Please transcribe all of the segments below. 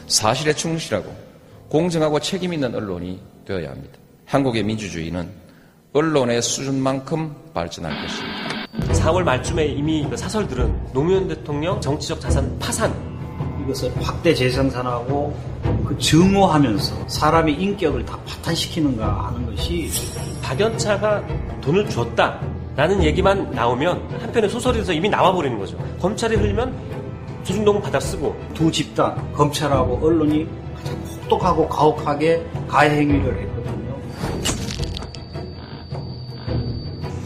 사실에 충실하고 공정하고 책임 있는 언론이 되어야 합니다. 한국의 민주주의는 언론의 수준만큼 발전할 것입니다. 4월 말쯤에 이미 사설들은 노무현 대통령 정치적 자산 파산, 이것을 확대 재생산하고 그 증오하면서 사람의 인격을 다 파탄시키는가 하는 것이, 박연차가 돈을 줬다라는 얘기만 나오면 한편의 소설에서 이미 나와버리는 거죠. 검찰이 흘리면 조중동은 받아 쓰고, 두 집단, 검찰하고 언론이 가장 혹독하고 가혹하게 가해 행위를 했거든요.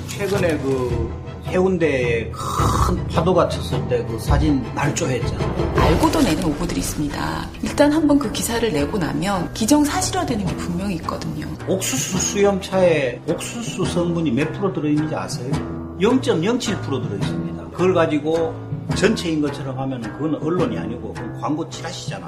최근에 그 해운대에 큰 파도가 쳤을 때 그 사진 날조했잖아요. 알고도 내는 오보들이 있습니다. 일단 한번 그 기사를 내고 나면 기정사실화되는 게 분명히 있거든요. 옥수수 수염차에 옥수수 성분이 몇 프로 들어있는지 아세요? 0.07% 들어있습니다. 그걸 가지고 전체인 것처럼 하면 그건 언론이 아니고 그건 광고 찌라시잖아.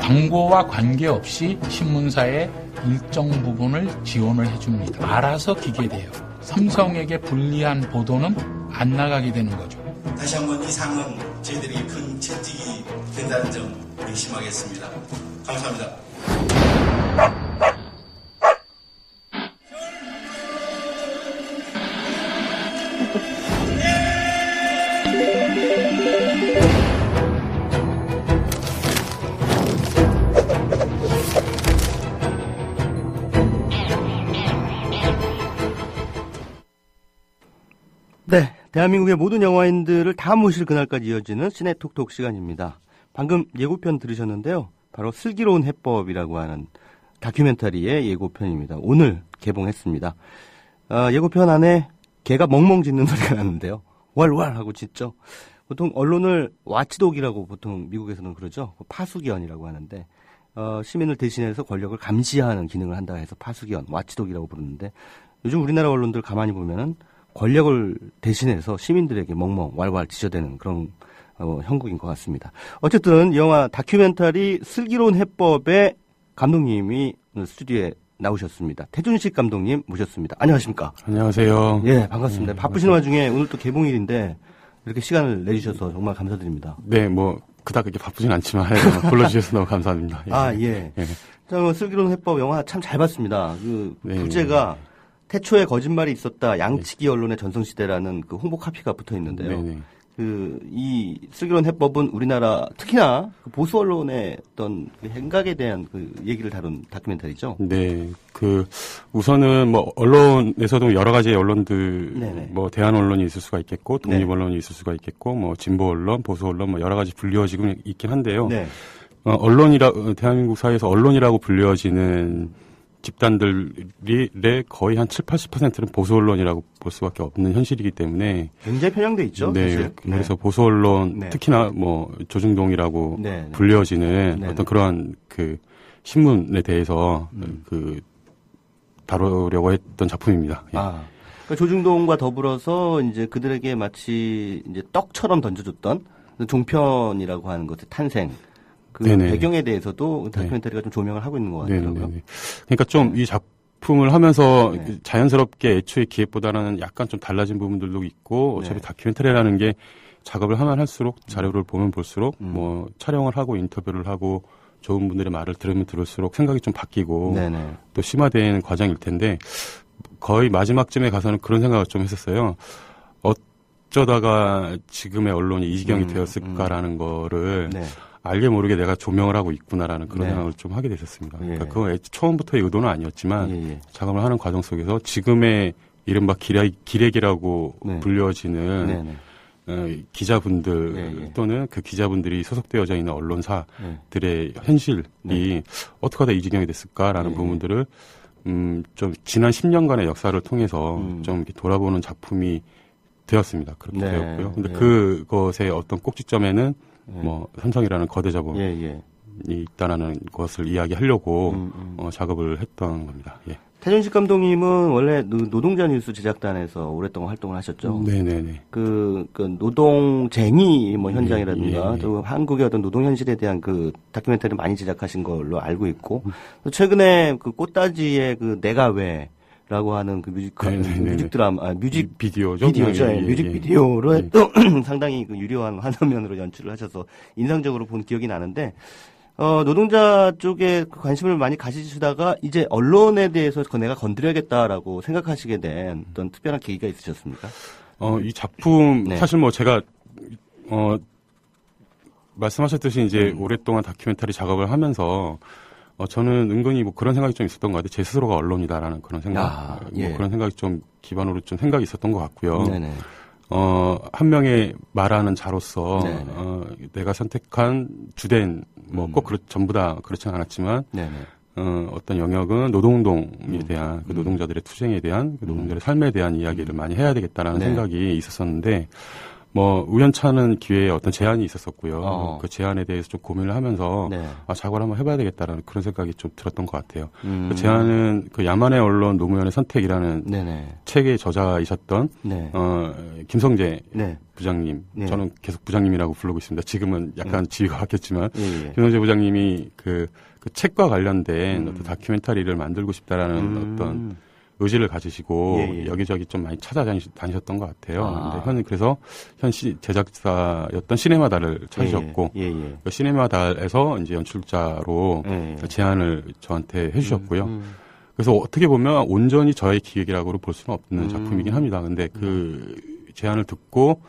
광고와 관계없이 신문사에 일정 부분을 지원을 해줍니다. 알아서 기계돼요. 삼성에게 불리한 보도는 안 나가게 되는 거죠. 다시 한번 이 상은 저희들에게 큰 채찍이 된다는 점 명심하겠습니다. 감사합니다. 네, 대한민국의 모든 영화인들을 다 모실 그날까지 이어지는 시네톡톡 시간입니다. 방금 예고편 들으셨는데요. 바로 슬기로운 해법이라고 하는 다큐멘터리의 예고편입니다. 오늘 개봉했습니다. 예고편 안에 개가 멍멍 짖는 소리가 나는데요. 왈왈 하고 짖죠. 보통 언론을 와치독이라고 보통 미국에서는 그러죠. 파수기원이라고 하는데 시민을 대신해서 권력을 감시하는 기능을 한다 해서 파수기원, 와치독이라고 부르는데, 요즘 우리나라 언론들 가만히 보면은 권력을 대신해서 시민들에게 멍멍 왈왈 짖어대는 그런 형국인 것 같습니다. 어쨌든 영화 다큐멘터리 슬기로운 해법의 감독님이 스튜디오에 나오셨습니다. 태준식 감독님 모셨습니다. 안녕하십니까? 안녕하세요. 예, 반갑습니다. 바쁘신 와중에 오늘 또 개봉일인데 이렇게 시간을 내주셔서 정말 감사드립니다. 네, 뭐 그닥 그렇게 바쁘진 않지만 불러주셔서 너무 감사합니다. 예. 아, 예. 예. 자, 슬기로운 해법 영화 참 잘 봤습니다. 그 네, 부제가 태초에 거짓말이 있었다, 양치기 언론의 전성시대라는 그 홍보 카피가 붙어 있는데요. 네네. 이 슬기로운 해법은 우리나라 특히나 그 보수 언론의 어떤 그 행각에 대한 그 얘기를 다룬 다큐멘터리죠. 네, 우선은 뭐 언론에서도 여러 가지의 언론들, 네네. 뭐 대한 언론이 있을 수가 있겠고, 독립 언론이 있을 수가 있겠고, 뭐 진보 언론, 보수 언론, 뭐 여러 가지 불리워지고 있긴 한데요. 네. 대한민국 사회에서 언론이라고 불리워지는 집단들의 거의 한 70-80%는 보수 언론이라고 볼 수밖에 없는 현실이기 때문에 굉장히 편향돼 있죠. 네, 사실. 그래서 네. 보수 언론 네. 특히나 뭐 조중동이라고 네. 불려지는 네. 어떤 그러한 그 신문에 대해서 다루려고 했던 작품입니다. 예. 그러니까 조중동과 더불어서 이제 그들에게 마치 이제 떡처럼 던져줬던 종편이라고 하는 것의 탄생. 그 네네. 배경에 대해서도 다큐멘터리가 좀 조명을 하고 있는 것 같더라고요. 네네. 그러니까 좀 이 작품을 하면서 자연스럽게 애초에 기획보다는 약간 좀 달라진 부분들도 있고, 어차피 다큐멘터리라는 게 작업을 하면 할수록 자료를 보면 볼수록 뭐 촬영을 하고 인터뷰를 하고 좋은 분들의 말을 들으면 들을수록 생각이 좀 바뀌고 네네. 또 심화되는 과정일 텐데, 거의 마지막쯤에 가서는 그런 생각을 좀 했었어요. 어쩌다가 지금의 언론이 이 지경이 되었을까라는 거를 알게 모르게 내가 조명을 하고 있구나라는 그런 생각을 좀 하게 됐었습니다. 그러니까 그거 처음부터의 의도는 아니었지만 작업을 하는 과정 속에서 지금의 이른바 기레기라고 불려지는 기자분들 또는 그 기자분들이 소속되어져 있는 언론사들의 현실이 어떻게 하다 이 지경이 됐을까라는 부분들을 좀 지난 10년간의 역사를 통해서 좀 이렇게 돌아보는 작품이 되었습니다. 그렇게 되었고요. 근데 그것의 어떤 꼭지점에는 뭐 삼성이라는 거대 자본이 있다라는 것을 이야기하려고 작업을 했던 겁니다. 예. 태준식 감독님은 원래 노동자 뉴스 제작단에서 오랫동안 활동을 하셨죠. 네네네. 그 노동쟁이 뭐 현장이라든가 또 한국의 어떤 노동 현실에 대한 그 다큐멘터리 많이 제작하신 걸로 알고 있고, 최근에 그 꽃다지의 그 내가 왜 라고 하는 그 뮤직 비디오죠. 비디오죠. 예, 예, 뮤직비디오로 예. 또 상당히 그 유려한 화면으로 연출을 하셔서 인상적으로 본 기억이 나는데 노동자 쪽에 관심을 많이 가지시다가 이제 언론에 대해서 내가 건드려야겠다라고 생각하시게 된 어떤 특별한 계기가 있으셨습니까? 이 작품 네. 사실 뭐 제가 말씀하셨듯이 이제 오랫동안 다큐멘터리 작업을 하면서 저는 은근히 뭐 그런 생각이 좀 있었던 것 같아요. 제 스스로가 언론이다라는 그런 생각, 예. 뭐 그런 생각이 좀 기반으로 좀 생각이 있었던 것 같고요. 네네. 한 명의 말하는 자로서 네네. 내가 선택한 주된 뭐 꼭 전부 다 그렇지는 않았지만 네네. 어떤 영역은 노동운동에 대한 그 노동자들의 투쟁에 대한 그 노동자들의 삶에 대한 이야기를 많이 해야 되겠다라는 네. 생각이 있었었는데 뭐 우연찮은 기회에 어떤 제안이 있었었고요. 그 제안에 대해서 좀 고민을 하면서 네. 작업을 한번 해봐야 되겠다라는 그런 생각이 좀 들었던 것 같아요. 음. 그 제안은 그 야만의 언론 노무현의 선택이라는 네네. 책의 저자이셨던 네. 김성재 네. 부장님, 네. 저는 계속 부장님이라고 부르고 있습니다. 지금은 약간 지위가 바뀌었지만 예. 김성재 부장님이 그 책과 관련된 어떤 다큐멘터리를 만들고 싶다라는 어떤 의지를 가지시고 예. 여기저기 좀 많이 찾아다니셨던 것 같아요. 근데 그래서 현 제작사였던 시네마다를 찾으셨고 예. 그 시네마다에서 이제 연출자로 예. 제안을 저한테 해주셨고요. 그래서 어떻게 보면 온전히 저의 기획이라고 볼 수는 없는 작품이긴 합니다. 근데 그 제안을 듣고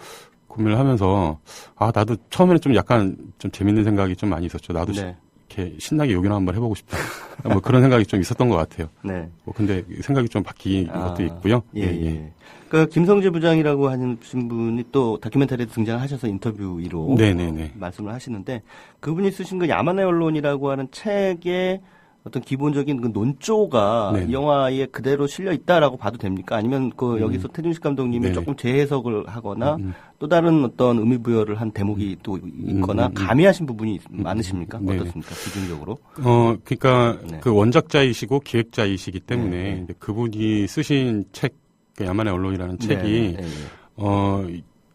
고민을 하면서 나도 처음에는 좀 약간 좀 재밌는 생각이 좀 많이 있었죠. 나도 네. 이렇게 신나게 요기나 한번 해보고 싶다. 뭐 그런 생각이 좀 있었던 것 같아요. 네. 근데 생각이 좀 바뀐 것도 있고요. 예. 그 김성재 부장이라고 하는 분이 또 다큐멘터리에 등장하셔서 인터뷰로 네네네. 말씀을 하시는데 그분이 쓰신 그 야만의 언론이라고 하는 책의 어떤 기본적인 그 논조가 네네. 영화에 그대로 실려 있다라고 봐도 됩니까? 아니면 그 여기서 태준식 감독님이 네네. 조금 재해석을 하거나 또 다른 어떤 의미 부여를 한 대목이 또 있거나 가미하신 부분이 많으십니까? 네네. 어떻습니까? 기준적으로? 그러니까 네. 그 원작자이시고 기획자이시기 때문에 네. 이제 그분이 쓰신 책, 그 야만의 언론이라는 책이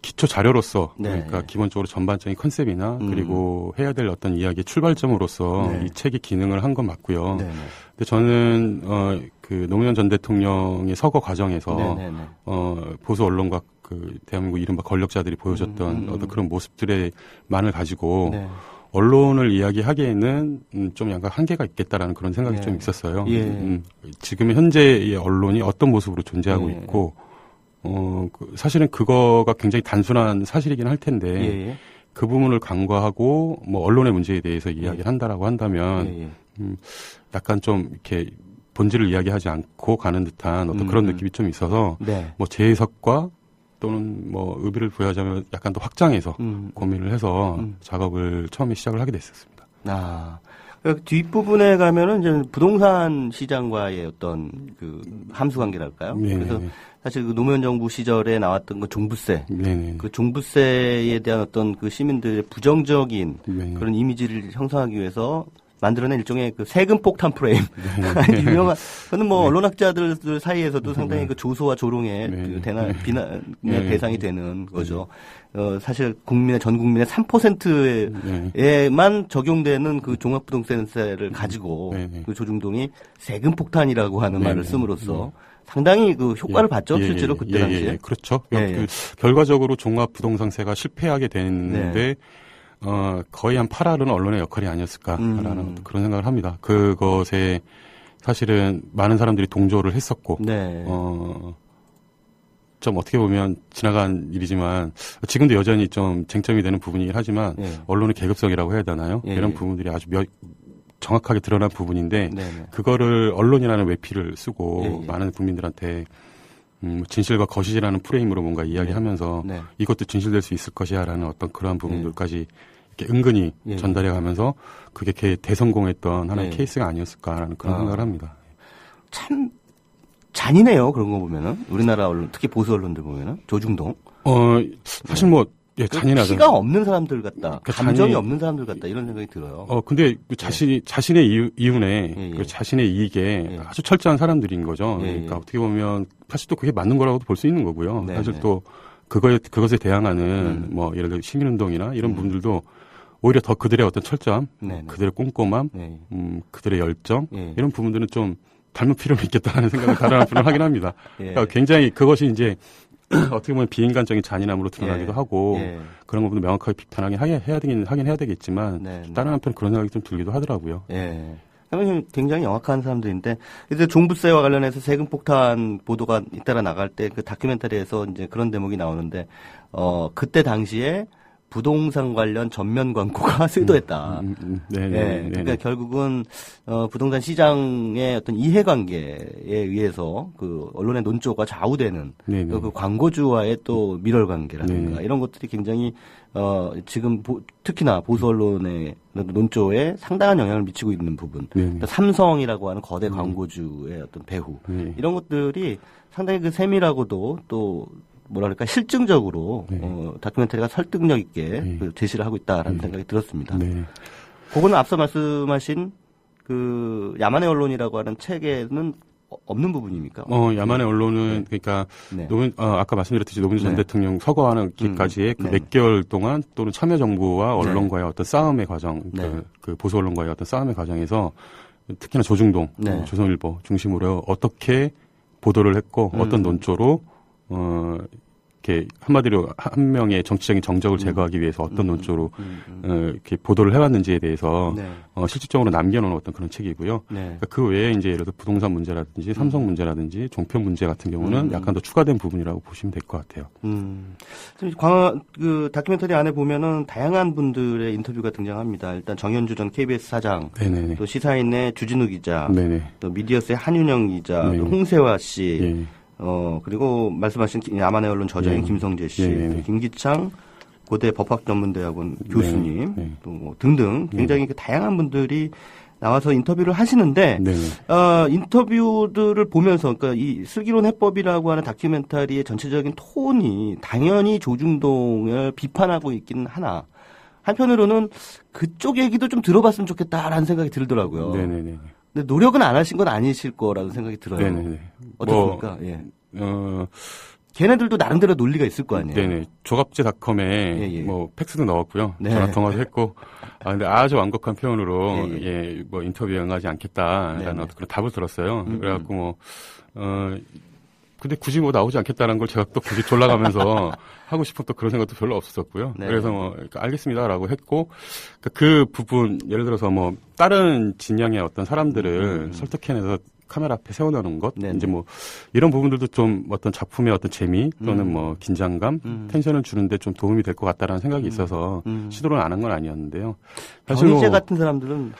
기초 자료로서 네. 그러니까 기본적으로 전반적인 컨셉이나 그리고 해야 될 어떤 이야기의 출발점으로서 네. 이 책이 기능을 한 건 맞고요. 네. 근데 저는 그 노무현 전 대통령의 서거 과정에서 네. 보수 언론과 그 대한민국 이른바 권력자들이 보여줬던 어떤 그런 모습들의 만을 가지고 네. 언론을 이야기하기에는 좀 약간 한계가 있겠다라는 그런 생각이 네. 좀 있었어요. 예. 지금 현재의 언론이 어떤 모습으로 존재하고 예. 있고 사실은 그거가 굉장히 단순한 사실이긴 할 텐데 예. 그 부분을 간과하고 뭐 언론의 문제에 대해서 이야기를 한다라고 한다면 예. 약간 좀 이렇게 본질을 이야기하지 않고 가는 듯한 어떤 그런 느낌이 좀 있어서 네. 뭐 재해석과 또는 뭐 의미를 부여하자면 약간 더 확장해서 고민을 해서 작업을 처음에 시작을 하게 됐었습니다. 그 뒷부분에 가면은 이제 부동산 시장과의 어떤 그 함수 관계랄까요? 네네. 그래서 사실 그 노무현 정부 시절에 나왔던 그 종부세, 네네. 그 종부세에 대한 어떤 그 시민들의 부정적인 네네. 그런 이미지를 형성하기 위해서 만들어낸 일종의 그 세금 폭탄 프레임. 유명한, 그는 뭐 언론학자들 사이에서도 상당히 그 조소와 조롱의 그 비난의 대상이 되는 거죠. 사실 전 국민의 3%에만 적용되는 그 종합부동산세를 가지고 그 조중동이 세금 폭탄이라고 하는 말을 씀으로써 상당히 그 효과를 봤죠. 실제로 그때 당시에. 그렇죠. 그 결과적으로 종합부동산세가 실패하게 됐는데 거의 한 8할은 언론의 역할이 아니었을까라는 그런 생각을 합니다. 그것에 사실은 많은 사람들이 동조를 했었고, 좀 어떻게 보면 지나간 일이지만 지금도 여전히 좀 쟁점이 되는 부분이긴 하지만 언론의 계급성이라고 해야 되나요? 이런 부분들이 아주 정확하게 드러난 부분인데 그거를 언론이라는 외피를 쓰고 많은 국민들한테 진실과 거짓이라는 프레임으로 뭔가 이야기하면서 이것도 진실될 수 있을 것이야라는 어떤 그러한 부분들까지 이렇게 은근히 전달해가면서 그게 대성공했던 하나의 케이스가 아니었을까라는 그런 생각을 합니다. 참 잔인해요. 그런 거 보면은 우리나라 언론, 특히 보수 언론들 보면은 조중동. 사실 뭐 잔인하죠. 피가 없는 사람들 같다. 감정이 없는 사람들 같다. 이런 생각이 들어요. 근데 자신의 이윤에 그 자신의 이익에 아주 철저한 사람들인 거죠. 그러니까 어떻게 보면 사실 또 그게 맞는 거라고도 볼 수 있는 거고요. 사실 또 그것에 대항하는 뭐 예를 들어 시민운동이나 이런 분들도 오히려 더 그들의 어떤 철저함, 그들의 꼼꼼함, 그들의 열정 이런 부분들은 좀 닮을 필요는 있겠다는 생각을 다른 한편으로 하긴 합니다. 예. 그러니까 굉장히 그것이 이제 어떻게 보면 비인간적인 잔인함으로 드러나기도 예. 하고 예. 그런 그런 부분도 명확하게 비판하게 하긴 해야 되겠지만 네, 네. 다른 한편 그런 생각이 좀 들기도 하더라고요. 예. 굉장히 영악한 사람들인데, 이제 종부세와 관련해서 세금 폭탄 보도가 잇따라 나갈 때 그 다큐멘터리에서 이제 그런 대목이 나오는데, 그때 당시에 부동산 관련 전면 광고가 쇄도했다. 네, 예. 네, 그러니까 결국은 부동산 시장의 어떤 이해관계에 의해서 그 언론의 논조가 좌우되는 네, 네. 그 광고주와의 또 밀월 관계라든가 네. 이런 것들이 굉장히 지금 특히나 보수 언론의 논조에 상당한 영향을 미치고 있는 부분. 네. 그러니까 삼성이라고 하는 거대 광고주의 어떤 배후 네. 이런 것들이 상당히 그 세밀하고도 또 뭐랄까 실증적으로 네. 다큐멘터리가 설득력 있게 네. 그 제시를 하고 있다라는 생각이 들었습니다. 네. 그거는 앞서 말씀하신 그 야만의 언론이라고 하는 책에는 없는 부분입니까? 야만의 언론은 그러니까 네. 아까 말씀드렸듯이 노무현 전 네. 대통령 서거하는 기까지의 그 네. 몇 개월 동안 또는 참여정부와 언론과의 어떤 싸움의 과정, 네. 그 보수 언론과의 어떤 싸움의 과정에서 특히나 조중동, 네. 조선일보 중심으로 어떻게 보도를 했고 어떤 논조로 이렇게 한마디로 한 명의 정치적인 정적을 제거하기 위해서 어떤 논조로 이렇게 보도를 해왔는지에 대해서 네. 실질적으로 남겨놓은 어떤 그런 책이고요. 네. 그러니까 그 외에 이제 예를 들어 부동산 문제라든지 삼성 문제라든지 종편 문제 같은 경우는 약간 더 추가된 부분이라고 보시면 될 것 같아요. 그 다큐멘터리 안에 보면은 다양한 분들의 인터뷰가 등장합니다. 일단 정현주 전 KBS 사장, 네네네. 또 시사인의 주진우 기자, 네네. 또 미디어스의 한윤영 기자, 네네. 또 홍세화 씨, 예. 그리고 말씀하신 야만의 언론 저자인 네. 김성재 씨, 네네네. 또 김기창 고대 법학전문대학원 교수님, 네. 또 뭐 등등 굉장히 그 다양한 분들이 나와서 인터뷰를 하시는데, 네네. 인터뷰들을 보면서, 그러니까 이 슬기로운 해법이라고 하는 다큐멘터리의 전체적인 톤이 당연히 조중동을 비판하고 있기는 하나, 한편으로는 그쪽 얘기도 좀 들어봤으면 좋겠다라는 생각이 들더라고요. 네네네. 근데 노력은 안 하신 건 아니실 거라는 생각이 들어요. 네네네. 어떻습니까? 예. 어, 걔네들도 나름대로 논리가 있을 거 아니에요. 네네. 조갑제닷컴에 예. 뭐 팩스도 넣었고요. 네. 전화 통화도 했고. 근데 아주 완곡한 표현으로 예. 뭐 인터뷰에 응하지 않겠다라는 네네. 어떤 그런 답을 들었어요. 그래갖고 뭐 근데 굳이 뭐 나오지 않겠다는 걸 제가 또 굳이 졸라가면서 하고 싶은 또 그런 생각도 별로 없었었고요. 네. 그래서 뭐 알겠습니다라고 했고 그 부분 예를 들어서 뭐 다른 진영의 어떤 사람들을 설득해내서 카메라 앞에 세워놓는 것, 네네. 이제 뭐 이런 부분들도 좀 어떤 작품의 어떤 재미 또는 뭐 긴장감, 텐션을 주는데 좀 도움이 될 것 같다라는 생각이 있어서 시도를 안 한 건 아니었는데요. 사실 변희재 뭐 같은 사람들은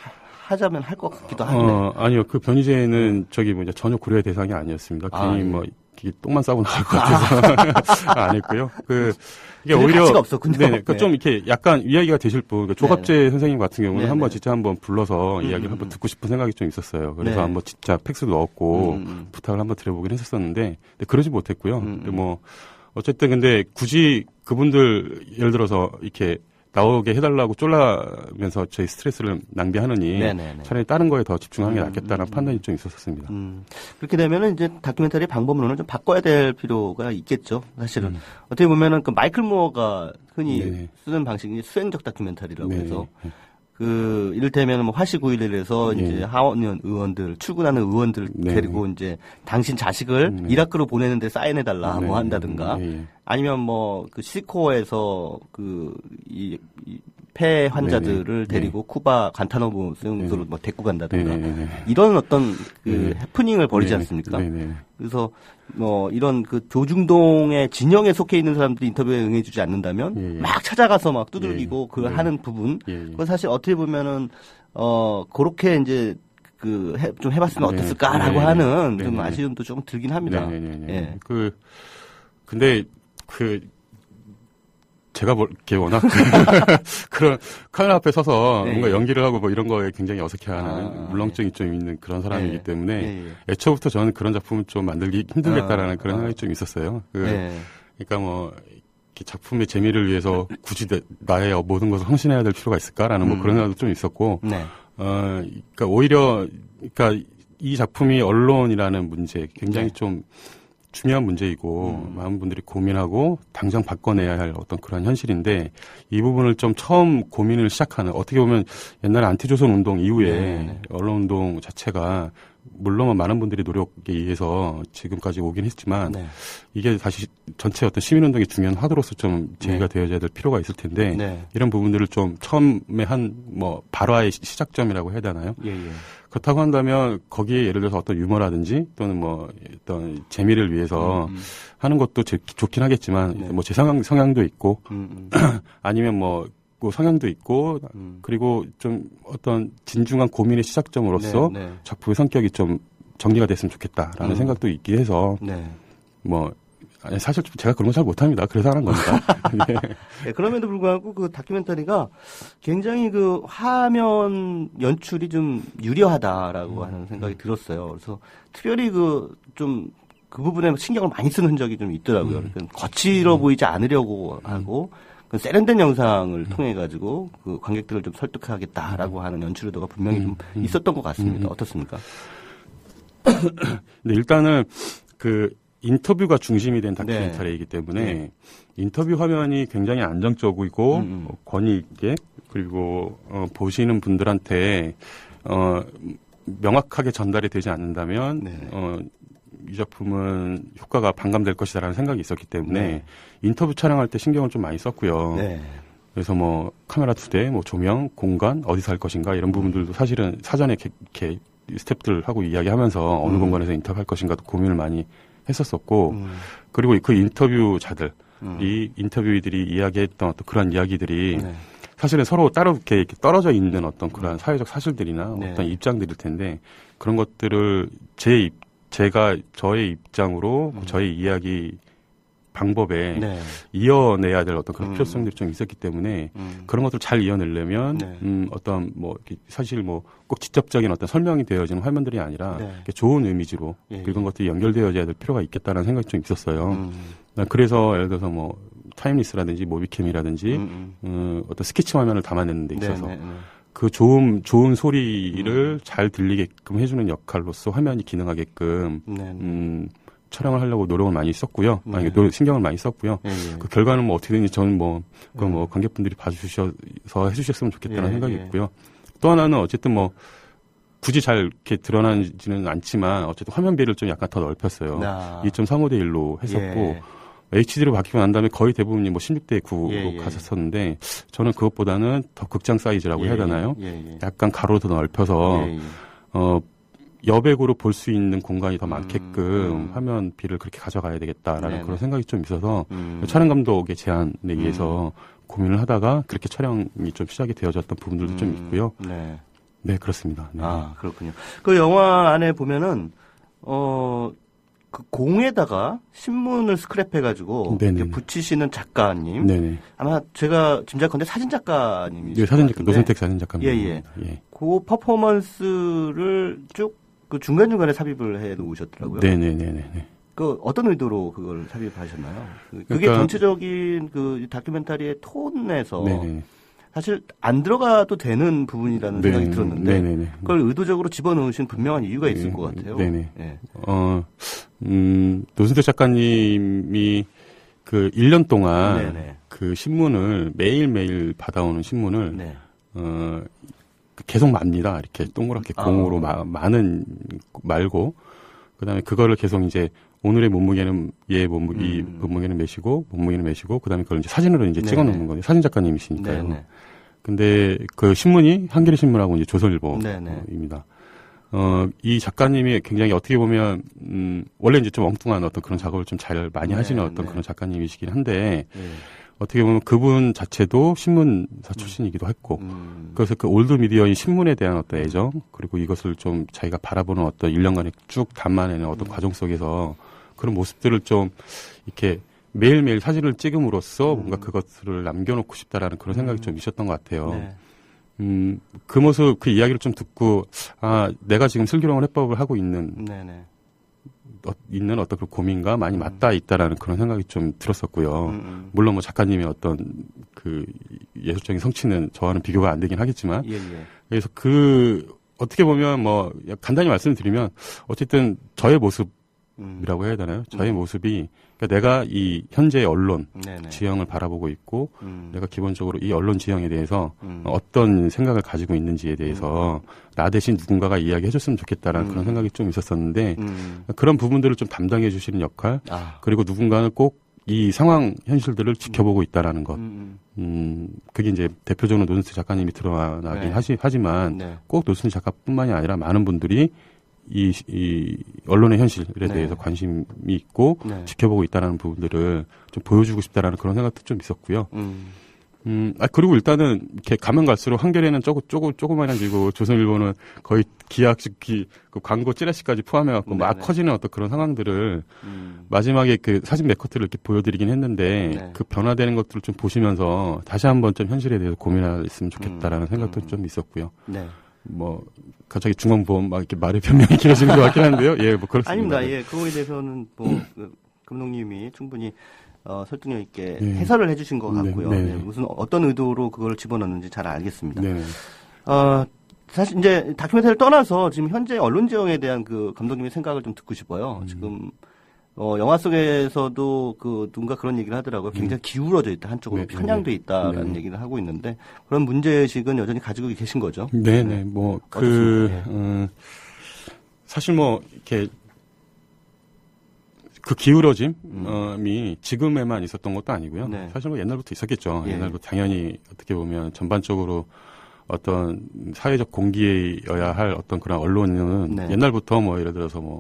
하자면 할 것 같기도 한데. 아니요. 그 변희재는 저기 뭐 이제 전혀 고려의 대상이 아니었습니다. 괜히 예. 뭐 이게 똥만 싸고 나갈 것 같아서 안 했고요. 이게 들을 오히려 가치가 없었군요. 네네. 그러니까 네. 좀 이렇게 약간 이야기가 되실 분, 그러니까 조갑재 선생님 같은 경우는 네네. 한번 진짜 한번 불러서 이야기를 한번 듣고 싶은 생각이 좀 있었어요. 그래서 네. 한번 진짜 팩스도 넣었고 부탁을 한번 드려보긴 했었었는데 근데 그러지 못했고요. 근데 뭐 어쨌든 근데 굳이 그분들 예를 들어서 이렇게 나오게 해달라고 쫄라면서 저희 스트레스를 낭비하느니 네네네. 차라리 다른 거에 더 집중하는 게 낫겠다는 판단이 좀 있었습니다. 그렇게 되면은 이제 다큐멘터리 방법론을 좀 바꿔야 될 필요가 있겠죠. 사실은 어떻게 보면은 그 마이클 무어가 흔히 네네. 쓰는 방식이 수행적 다큐멘터리라고 네네. 해서 그 이를테면 뭐 화시구일에서 예. 이제 하원 의원들 출근하는 의원들 네. 데리고 이제 당신 자식을 이라크로 보내는데 사인해달라 뭐 한다든가 아니면 뭐 그 시코에서 그 폐 환자들을 네네. 데리고 쿠바 간타노브 수용소로 뭐 데리고 간다든가 네네. 이런 어떤 그 네네. 해프닝을 벌이지 네네. 않습니까? 네네. 그래서 뭐 이런 그 조중동의 진영에 속해 있는 사람들이 인터뷰에 응해주지 않는다면 예, 예. 막 찾아가서 막 두들기고 예. 그 네. 하는 부분 예, 예. 그건 사실 어떻게 보면은 그렇게 이제 그 좀 해봤으면 네. 어땠을까라고 네. 하는 네. 좀 네. 아쉬움도 좀 들긴 합니다. 네네네. 예. 근데 제가 이렇게 워낙 그런 카메라 앞에 서서 네. 뭔가 연기를 하고 뭐 이런 거에 굉장히 어색해하는 아, 물렁증이 좀 있는 그런 사람이기 네. 때문에 예, 예. 애초부터 저는 그런 작품을 좀 만들기 힘들겠다라는 그런 아. 생각이 좀 있었어요. 네. 그러니까 뭐 이렇게 작품의 재미를 위해서 굳이 나의 모든 것을 헌신해야 될 필요가 있을까라는 뭐 그런 생각도 좀 있었고, 네. 그러니까 오히려 그러니까 이 작품이 언론이라는 문제 굉장히 네. 좀 중요한 문제이고 많은 분들이 고민하고 당장 바꿔내야 할 어떤 그런 현실인데 이 부분을 좀 처음 고민을 시작하는 어떻게 보면 옛날에 안티조선 운동 이후에 네. 언론 운동 자체가 물론 뭐 많은 분들이 노력에 의해서 지금까지 오긴 했지만 네. 이게 다시 전체 어떤 시민운동의 중요한 화두로서 좀 제기가 되어야 될 필요가 있을 텐데 네. 이런 부분들을 좀 처음에 한 뭐 발화의 시작점이라고 해야 되나요? 예, 예. 그렇다고 한다면 거기에 예를 들어서 어떤 유머라든지 또는 뭐 어떤 재미를 위해서 하는 것도 좋긴 하겠지만 네. 뭐 제 성향도 있고 아니면 뭐 성향도 있고 그리고 좀 어떤 진중한 고민의 시작점으로서 네, 네. 작품의 성격이 좀 정리가 됐으면 좋겠다라는 생각도 있긴 해서 네. 뭐 아니, 사실 제가 그런 거 잘 못합니다. 그래서 하는 겁니다. 네. 네, 그럼에도 불구하고 그 다큐멘터리가 굉장히 그 화면 연출이 좀 유려하다라고 하는 생각이 들었어요. 그래서 특별히 그 부분에 신경을 많이 쓰는 흔적이 좀 있더라고요. 그러니까 거칠어 보이지 않으려고 하고 그 세련된 영상을 통해 가지고 그 관객들을 좀 설득하겠다라고 하는 연출 의도가 분명히 좀 있었던 것 같습니다. 어떻습니까? 네, 일단은 그 인터뷰가 중심이 된 다큐멘터리이기 때문에 인터뷰 화면이 굉장히 안정적이고 권위 있게 그리고 보시는 분들한테 명확하게 전달이 되지 않는다면 이 작품은 효과가 반감될 것이다라는 생각이 있었기 때문에 인터뷰 촬영할 때 신경을 좀 많이 썼고요. 네. 그래서 뭐 카메라 2대, 뭐 조명, 공간, 어디서 할 것인가 이런 부분들도 사실은 사전에 이렇게 스태프들하고 이야기하면서 어느 공간에서 인터뷰할 것인가도 고민을 많이 했었었고 그리고 그 인터뷰자들이 인터뷰들이 이야기했던 어떤 그런 이야기들이 사실은 서로 따로 이렇게 떨어져 있는 어떤 그런 사회적 사실들이나 어떤 입장들일 텐데 그런 것들을 저의 입장으로 저의 이야기 방법에 이어내야 될 어떤 그런 필요성들이 좀 있었기 때문에 그런 것들을 잘 이어내려면 어떤 뭐 사실 뭐 꼭 직접적인 어떤 설명이 되어지는 화면들이 아니라 좋은 이미지로 그런 것들이 연결되어져야 될 필요가 있겠다라는 생각이 좀 있었어요. 그래서 예를 들어서 뭐 타임리스라든지 모비캠이라든지 어떤 스케치 화면을 담아내는 데 있어서 그 좋은 소리를 잘 들리게끔 해주는 역할로서 화면이 기능하게끔 촬영을 하려고 노력을 많이 썼고요. 신경을 많이 썼고요. 그 결과는 뭐 어떻게든지 저는 뭐 관객분들이 봐주셔서 해주셨으면 좋겠다는 생각이 있고요. 또 하나는 어쨌든 뭐 굳이 잘 이렇게 드러나지는 않지만 어쨌든 화면비를 좀 약간 더 넓혔어요. 2.35대 1로 했었고 HD로 바뀌고 난 다음에 거의 대부분이 뭐 16대 9로 갔었었는데 저는 그것보다는 더 극장 사이즈라고 해야 되나요? 약간 가로로 더 넓혀서 여백으로 볼 수 있는 공간이 더 많게끔 화면비를 그렇게 가져가야 되겠다라는 그런 생각이 좀 있어서 촬영 감독의 제안에 의해서 고민을 하다가 그렇게 촬영이 좀 시작이 되어졌던 부분들도 좀 있고요. 네, 그렇습니다. 네. 아, 그렇군요. 그 영화 안에 보면은 그 공에다가 신문을 스크랩해가지고 붙이시는 작가님. 아마 제가 짐작컨대 사진 작가님이시죠. 네, 사진 작가 노선택 사진 작가님. 그 퍼포먼스를 쭉 그 중간중간에 삽입을 해 놓으셨더라고요. 네네네네. 그 어떤 의도로 그걸 삽입하셨나요? 그게 전체적인 그 다큐멘터리의 톤에서 사실 안 들어가도 되는 부분이라는 생각이 들었는데 그걸 의도적으로 집어넣으신 분명한 이유가 있을 것 같아요. 노선택 작가님이 그 1년 동안 그 신문을 매일매일 받아오는 신문을 계속 맙니다. 이렇게 동그랗게 공으로 많은 말고 그다음에 그거를 계속 이제 오늘의 몸무게는 이 몸무게는 몇이고 몸무게는 몇이고 그다음에 그걸 이제 사진으로 이제 찍어 놓는 거예요. 사진 작가님이시니까요. 근데 그 신문이 한겨레 신문하고 이제 조선일보입니다. 이 작가님이 굉장히 어떻게 보면 원래 이제 좀 엉뚱한 어떤 그런 작업을 좀 잘 많이 하시는 어떤 그런 작가님이시긴 한데 어떻게 보면 그분 자체도 신문사 출신이기도 했고 그래서 그 올드 미디어인 신문에 대한 어떤 애정 그리고 이것을 좀 자기가 바라보는 어떤 1년간에 쭉 담아내는 어떤 과정 속에서 그런 모습들을 좀 이렇게 매일매일 사진을 찍음으로써 뭔가 그것을 남겨놓고 싶다라는 그런 생각이 좀 있었던 것 같아요. 그 모습, 그 이야기를 좀 듣고, 내가 지금 슬기로운 해법을 하고 있는 어떤 그 고민과 많이 맞닿아 있다라는 그런 생각이 좀 들었었고요. 물론 뭐 작가님의 어떤 그 예술적인 성취는 저와는 비교가 안 되긴 하겠지만, 그래서 어떻게 보면 뭐 간단히 말씀드리면 어쨌든 저의 모습 모습이라고 해야 되나요? 저의 모습이 그러니까 내가 이 현재 언론 네네. 지형을 바라보고 있고 내가 기본적으로 이 언론 지형에 대해서 어떤 생각을 가지고 있는지에 대해서 나 대신 누군가가 이야기해줬으면 좋겠다라는 그런 생각이 좀 있었었는데 그런 부분들을 좀 담당해 주시는 역할 그리고 누군가는 꼭 이 상황 현실들을 지켜보고 있다라는 것. 그게 이제 대표적으로 노준수 작가님이 드러나긴 네. 하지만 네. 꼭 노준수 작가뿐만이 아니라 많은 분들이 이 언론의 현실에 네. 대해서 관심이 있고 네. 지켜보고 있다라는 부분들을 좀 보여주고 싶다라는 그런 생각도 좀 있었고요. 그리고 일단은 이렇게 가면 갈수록 한겨레는 조그만해지고 조선일보는 거의 그 광고 찌라시까지 포함해갖고 막 네네. 커지는 어떤 그런 상황들을 마지막에 그 사진 몇 커트를 이렇게 보여드리긴 했는데 네. 그 변화되는 것들을 좀 보시면서 다시 한번 좀 현실에 대해서 고민했으면 좋겠다라는 생각도 좀 있었고요. 네. 뭐 갑자기 중앙보험 막 이렇게 말의 변명이 길어지는 것 같긴 한데요. 예, 뭐 그렇습니다. 아닙니다. 예, 그거에 대해서는 그 감독님이 충분히 설득력 있게 네. 해설을 해주신 것 같고요. 네. 예, 무슨 어떤 의도로 그걸 집어넣는지 잘 알겠습니다. 네. 사실 이제 다큐멘터리를 떠나서 지금 현재 언론 지형에 대한 그 감독님의 생각을 좀 듣고 싶어요. 지금 영화 속에서도 누군가 그런 얘기를 하더라고요. 굉장히 기울어져 있다, 한쪽으로 네, 편향돼 있다라는 네. 얘기를 하고 있는데 그런 문제의식은 여전히 가지고 계신 거죠. 네네. 어떻습니까? 사실 뭐 이렇게 그 기울어짐이 지금에만 있었던 것도 아니고요. 네. 사실 뭐 옛날부터 있었겠죠. 예. 옛날부터 당연히 어떻게 보면 전반적으로 어떤 사회적 공기여야 할 어떤 그런 언론은 네. 옛날부터 뭐 예를 들어서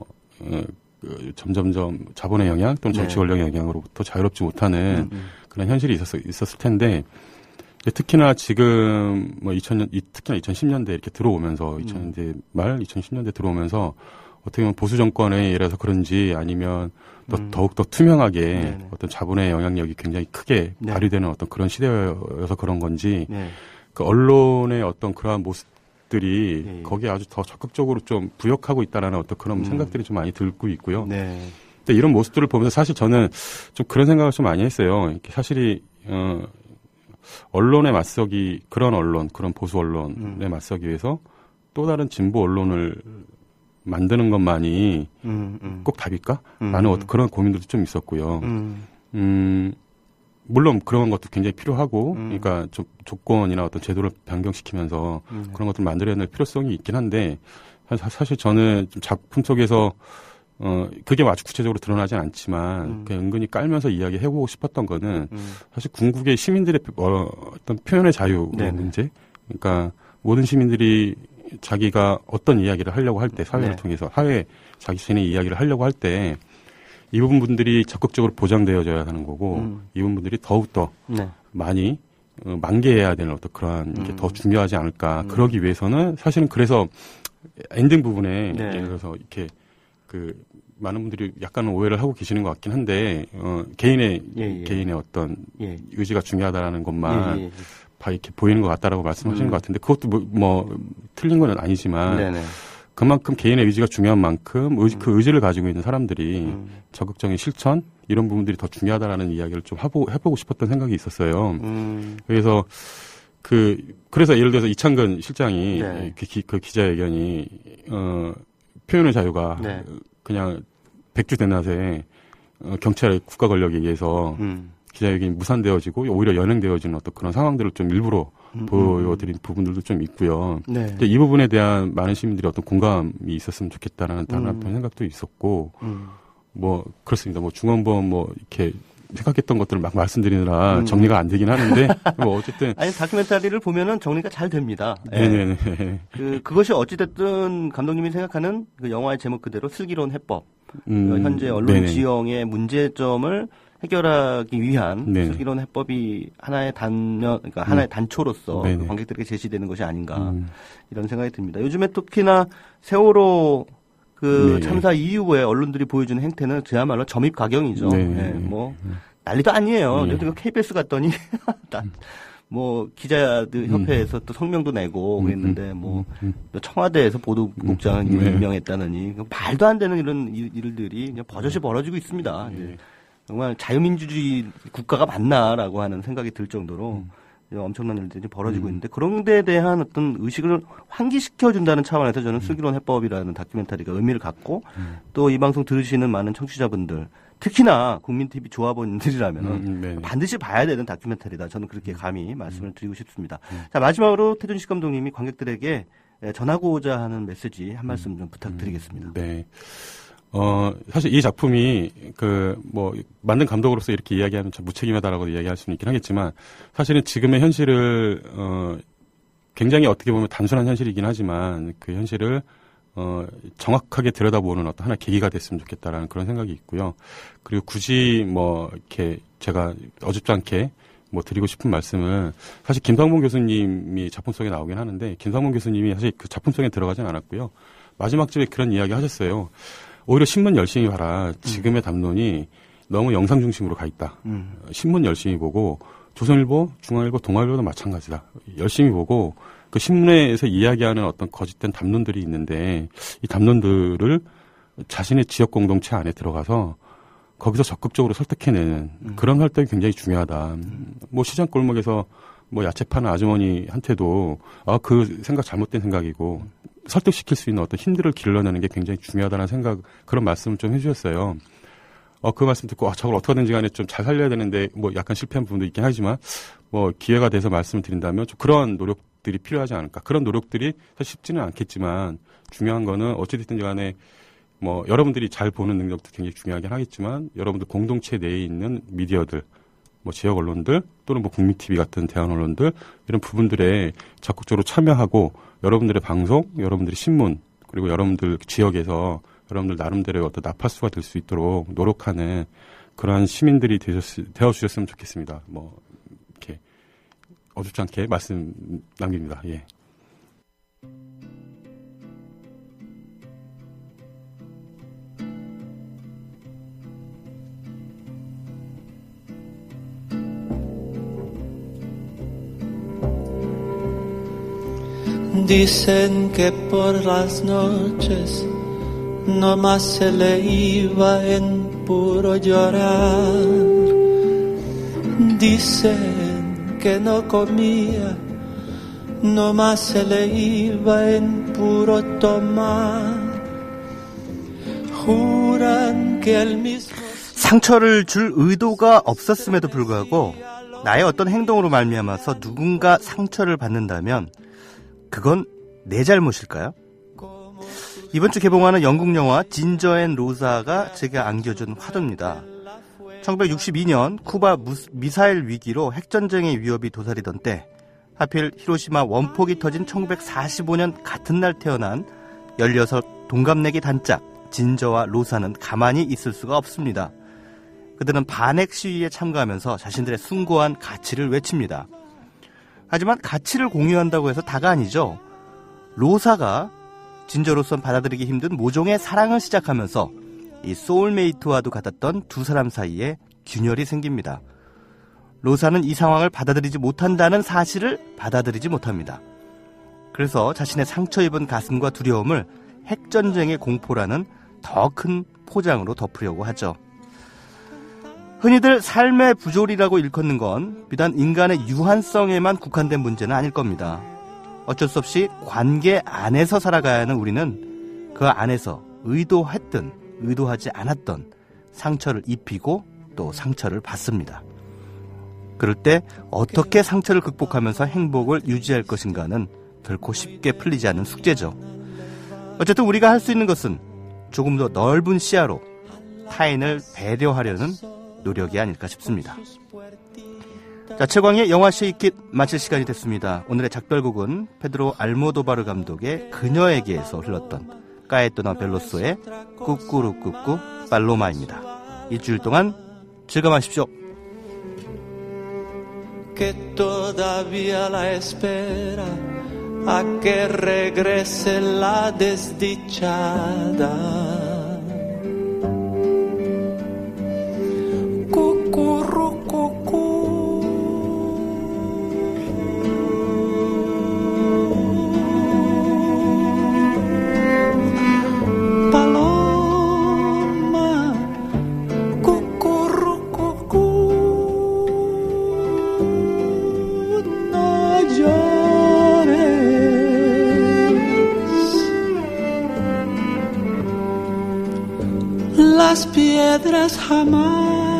점점점 자본의 영향 또는 정치 네. 권력의 영향으로부터 자유롭지 못하는 그런 현실이 있었을 텐데 특히나 지금 특히나 2010년대 이렇게 들어오면서 2000년대 말 2010년대 들어오면서 어떻게 보면 보수 정권이라서 그런지 아니면 더욱더 투명하게 네네. 어떤 자본의 영향력이 굉장히 크게 네. 발휘되는 어떤 그런 시대여서 그런 건지 네. 그 언론의 어떤 그러한 모습들이 예. 거기에 아주 더 적극적으로 좀 부역하고 있다라는 어떤 그런 생각들이 좀 많이 들고 있고요. 네. 근데 이런 모습들을 보면서 사실 저는 좀 그런 생각을 좀 많이 했어요. 이렇게 사실이 언론에 맞서기 그런 보수 언론에 맞서기 위해서 또 다른 진보 언론을 만드는 것만이 꼭 답일까? 라는 그런 고민들도 좀 있었고요. 물론 그런 것도 굉장히 필요하고, 그러니까 조건이나 어떤 제도를 변경시키면서 그런 것들을 만들어낼 필요성이 있긴 한데, 사실 저는 좀 작품 속에서, 그게 아주 구체적으로 드러나진 않지만, 그냥 은근히 깔면서 이야기해보고 싶었던 거는, 사실 궁극의 시민들의 어떤 표현의 자유의 네네. 문제? 그러니까 모든 시민들이 자기가 어떤 이야기를 하려고 할 때, 사회를 네. 통해서, 자기 자신의 이야기를 하려고 할 때, 이 부분들이 적극적으로 보장되어져야 하는 거고, 이 부분들이 더욱더 네. 많이 만개해야 되는 어떤 그러한 게 더 중요하지 않을까. 그러기 위해서는 사실은 그래서 엔딩 부분에 네. 예를 들어서 이렇게 많은 분들이 약간은 오해를 하고 계시는 것 같긴 한데, 개인의 어떤 예. 의지가 중요하다라는 것만 예. 이렇게 보이는 것 같다라고 말씀하시는 것 같은데, 그것도 뭐 틀린 건 아니지만, 네네. 그만큼 개인의 의지가 중요한 만큼 그 의지를 가지고 있는 사람들이 적극적인 실천 이런 부분들이 더 중요하다라는 이야기를 좀 해보고 싶었던 생각이 있었어요. 그래서 그래서 예를 들어서 이창근 실장이 네. 그 기자회견이 표현의 자유가 네. 그냥 백주 대낮에 경찰의 국가 권력에 의해서 기자회견이 무산되어지고 오히려 연행되어지는 어떤 그런 상황들을 좀 일부러 보여드린 부분들도 좀 있고요. 네. 근데 이 부분에 대한 많은 시민들이 어떤 공감이 있었으면 좋겠다라는 다른 생각도 있었고, 뭐 그렇습니다. 뭐 중앙보험 이렇게 생각했던 것들을 막 말씀드리느라 정리가 안 되긴 하는데, 뭐 어쨌든 아니 다큐멘터리를 보면은 정리가 잘 됩니다. 네네네. 그것이 어찌됐든 감독님이 생각하는 그 영화의 제목 그대로 슬기로운 해법, 현재 언론 네네. 지형의 문제점을 해결하기 위한 네네. 슬기로운 해법이 하나의 그러니까 하나의 단초로서 네네. 그 관객들에게 제시되는 것이 아닌가 이런 생각이 듭니다. 요즘에 특히나 세월호 네네. 참사 이후에 언론들이 보여주는 행태는 그야말로 점입가경이죠. 네네. 뭐 난리도 아니에요. 네. 요즘 KBS 갔더니 뭐 기자들 협회에서 또 성명도 내고 그랬는데 뭐 청와대에서 보도국장을 네. 임명했다느니 말도 안 되는 이런 일들이 그냥 버젓이 벌어지고 있습니다. 네. 정말 자유민주주의 국가가 맞나라고 하는 생각이 들 정도로 엄청난 일들이 벌어지고 있는데 그런 데에 대한 어떤 의식을 환기시켜준다는 차원에서 저는 슬기로운 해법이라는 다큐멘터리가 의미를 갖고 또 이 방송 들으시는 많은 청취자분들 특히나 국민TV 조합원들이라면 반드시 봐야 되는 다큐멘터리다. 저는 그렇게 감히 말씀을 드리고 싶습니다. 자, 마지막으로 태준식 감독님이 관객들에게 전하고자 하는 메시지 한 말씀 좀 부탁드리겠습니다. 네. 사실 이 작품이 만든 감독으로서 이렇게 이야기하면 참 무책임하다라고 이야기할 수는 있긴 하겠지만 사실은 지금의 현실을, 굉장히 어떻게 보면 단순한 현실이긴 하지만 그 현실을, 정확하게 들여다보는 어떤 하나의 계기가 됐으면 좋겠다라는 그런 생각이 있고요. 그리고 굳이 이렇게 제가 어줍지 않게 드리고 싶은 말씀은 사실 김상봉 교수님이 작품 속에 나오긴 하는데 김상봉 교수님이 사실 그 작품 속에 들어가진 않았고요. 마지막 집에 그런 이야기 하셨어요. 오히려 신문 열심히 봐라. 지금의 담론이 너무 영상 중심으로 가 있다. 신문 열심히 보고 조선일보, 중앙일보, 동아일보도 마찬가지다. 열심히 보고 그 신문에서 이야기하는 어떤 거짓된 담론들이 있는데 이 담론들을 자신의 지역 공동체 안에 들어가서 거기서 적극적으로 설득해내는 그런 활동이 굉장히 중요하다. 시장 골목에서 야채 파는 아주머니한테도 그 생각 잘못된 생각이고 설득시킬 수 있는 어떤 힘들을 길러내는 게 굉장히 중요하다는 생각, 그런 말씀을 좀 해주셨어요. 그 말씀 듣고 저걸 어떻게든지 간에 좀 잘 살려야 되는데 약간 실패한 부분도 있긴 하지만 기회가 돼서 말씀을 드린다면 좀 그런 노력들이 필요하지 않을까. 그런 노력들이 사실 쉽지는 않겠지만 중요한 거는 어찌됐든 간에 여러분들이 잘 보는 능력도 굉장히 중요하긴 하겠지만 여러분들 공동체 내에 있는 미디어들, 지역 언론들 또는 국민TV 같은 대한 언론들 이런 부분들에 적극적으로 참여하고 여러분들의 방송, 여러분들의 신문 그리고 여러분들 지역에서 여러분들 나름대로의 어떤 나파수가 될 수 있도록 노력하는 그러한 시민들이 되어주셨으면 좋겠습니다. 이렇게 어줍지 않게 말씀 남깁니다. 예. Dicen que por las noches nomás se le iba en puro llorar. Dicen que no comía, nomás se le iba en puro tomar. Juran que el mismo 상처를 줄 의도가 없었음에도 불구하고 나의 어떤 행동으로 말미암아서 누군가 상처를 받는다면 그건 내 잘못일까요? 이번 주 개봉하는 영국 영화 진저 앤 로사가 제가 안겨준 화두입니다. 1962년 쿠바 미사일 위기로 핵전쟁의 위협이 도사리던 때 하필 히로시마 원폭이 터진 1945년 같은 날 태어난 16 동갑내기 단짝 진저와 로사는 가만히 있을 수가 없습니다. 그들은 반핵 시위에 참가하면서 자신들의 숭고한 가치를 외칩니다. 하지만 가치를 공유한다고 해서 다가 아니죠. 로사가 진저로선 받아들이기 힘든 모종의 사랑을 시작하면서 이 소울메이트와도 같았던 두 사람 사이에 균열이 생깁니다. 로사는 이 상황을 받아들이지 못한다는 사실을 받아들이지 못합니다. 그래서 자신의 상처 입은 가슴과 두려움을 핵전쟁의 공포라는 더 큰 포장으로 덮으려고 하죠. 흔히들 삶의 부조리라고 일컫는 건 비단 인간의 유한성에만 국한된 문제는 아닐 겁니다. 어쩔 수 없이 관계 안에서 살아가야 하는 우리는 그 안에서 의도했든 의도하지 않았던 상처를 입히고 또 상처를 받습니다. 그럴 때 어떻게 상처를 극복하면서 행복을 유지할 것인가는 결코 쉽게 풀리지 않는 숙제죠. 어쨌든 우리가 할 수 있는 것은 조금 더 넓은 시야로 타인을 배려하려는 노력이 아닐까 싶습니다. 자, 최광의 영화 쉐이킷 마칠 시간이 됐습니다. 오늘의 작별곡은 페드로 알모도바르 감독의 그녀에게에서 흘렀던 까에토나 벨로소의 꾸꾸루꾸꾸 팔로마입니다. 일주일 동안 즐거워하십시오. Que todavía la espera a que regrese la desdichada. las piedras jamás